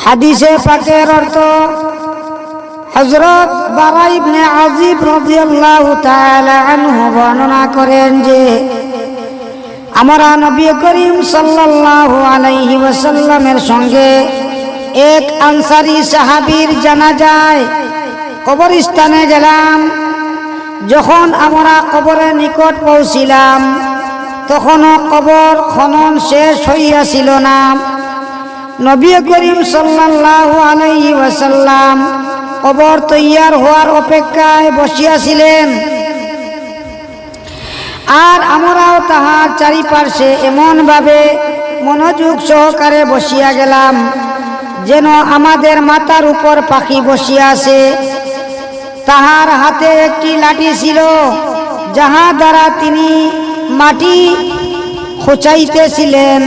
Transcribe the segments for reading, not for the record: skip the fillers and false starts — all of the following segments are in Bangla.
হাদিসে পাকের অর্থ হযরত বারা ইবনে আযিব রাদিয়াল্লাহু তাআলা আনহু বর্ণনা করেন যে আমরা নবী করিম সাল্লাল্লাহু আলাইহি ওয়াসাল্লামের সঙ্গে এক আনসারী সাহাবীর জানাজায় কবরস্থানে গেলাম। যখন আমরা কবরের নিকট পৌঁছিলাম তখনও কবর খনন শেষ হইয়াছিল না। নবী করিম সাল্লাল্লাহু আলাইহি ওয়াসাল্লাম কবর তৈয়ার হওয়ার অপেক্ষায় বসিয়াছিলেন, আর আমরাও তাহার চারিপার্শ্বে এমনভাবে মনোযোগ সহকারে বসিয়া গেলাম যেন আমাদের মাথার উপর পাখি বসিয়া আছে। তাহার হাতে একটি লাঠি ছিল, যাহা দ্বারা তিনি মাটি খোঁচাইতেছিলেন।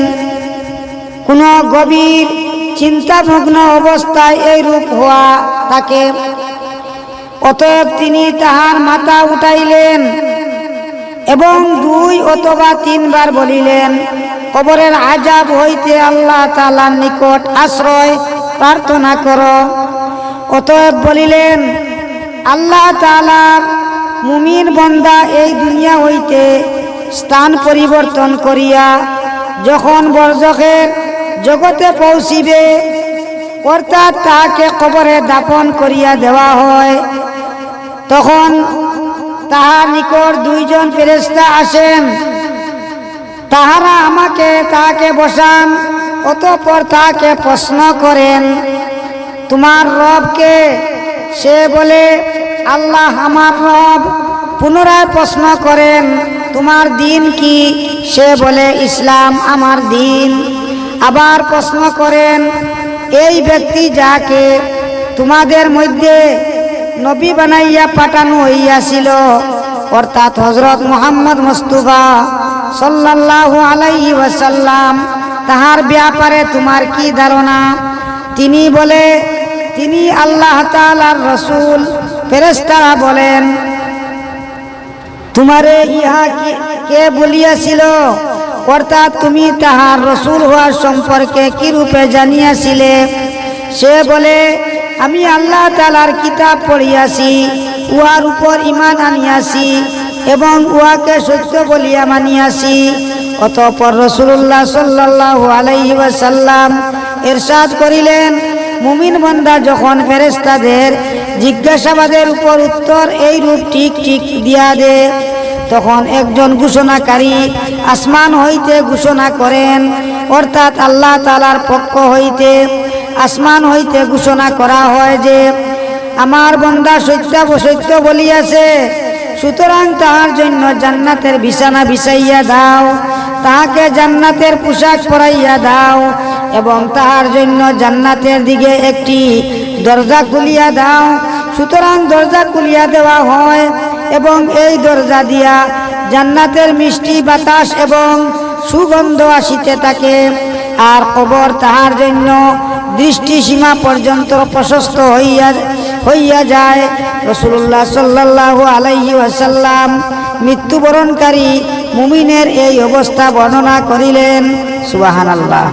কোন গভীর চিন্তামগ্ন অবস্থায় এইরূপ হওয়া তাকে। অতএব তিনি তাহার মাথা উঠাইলেন এবং 2 অথবা 3 বার বলিলেন, কবরের আযাব হইতে আল্লাহ তাআলার নিকট আশ্রয় প্রার্থনা করো। অতএব বলিলেন, আল্লাহ তাআলার মুমিন বান্দা এই দুনিয়া হইতে স্থান পরিবর্তন করিয়া যখন বরজখের জগতে পৌঁছিবে, অর্থাৎ তাহাকে কবরে দাফন করিয়া দেওয়া হয়, তখন তাহার নিকট 2 জন ফেরেশতা আসেন। তাহারা তাহাকে বসান, অতঃপর তাহাকে প্রশ্ন করেন, তোমার রব কে? সে বলে, আল্লাহ আমার রব। পুনরায় প্রশ্ন করেন, তোমার দিন কি? সে বলে, ইসলাম আমার দিন। আবার প্রশ্ন করেন, এই ব্যক্তি যাকে তোমাদের মধ্যে নবী বানাইয়া পাঠানো হইয়াছিল, অর্থাৎ হযরত মুহাম্মদ মুস্তাফা সাল্লাল্লাহু আলাইহি ওয়াসাল্লাম, তাহার ব্যাপারে তোমার কি ধারণা? তিনি বলে, তিনি আল্লাহ তাআলার রাসূল। ফেরেশতারা বলেন, তোমারে ইহা কে বলিয়াছিল? অর্থাৎ তুমি তাহার রাসূল হওয়ার সম্পর্কে কি রূপে জানিয়াছিলে? সে বলে, আমি আল্লাহ তাআলার কিতাব পড়িয়াছি, উহার উপর ঈমান আনিয়াছি এবং উহাকে সত্য বলিয়া মানিয়াছি। অতঃপর রাসূলুল্লাহ সাল্লাল্লাহু আলাইহি ওয়াসাল্লাম ইরশাদ করিলেন, মুমিন বান্দা যখন ফেরেশতাদের জিজ্ঞাসাবাদের উপর উত্তর এইরূপ ঠিক ঠিক দিয়া দে, তখন একজন ঘোষণাকারী আসমান হইতে ঘোষণা করেন, অর্থাৎ আল্লাহ তাআলার পক্ষ হইতে আসমান হইতে ঘোষণা করা হয় যে, আমার বান্দা সত্য বলিয়াছে, সুতরাং তাহার জন্য জান্নাতের বিছানা বিছাইয়া দাও, তাহাকে জান্নাতের পোশাক পরাইয়া দাও এবং তাহার জন্য জান্নাতের দিকে একটি দরজা খুলিয়া দাও। সুতরাং দরজা খুলিয়া দেওয়া হয় এবং এই দরজা দিয়া জান্নাতের মিষ্টি বাতাস এবং সুগন্ধ আসিতে থাকে, আর কবর তাহার জন্য দৃষ্টিসীমা পর্যন্ত প্রশস্ত হইয়া যায়। রাসূলুল্লাহ সাল্লাল্লাহু আলাইহি ওয়াসাল্লাম মৃত্যুবরণকারী মুমিনের এই অবস্থা বর্ণনা করিলেন। সুবহানাল্লাহ।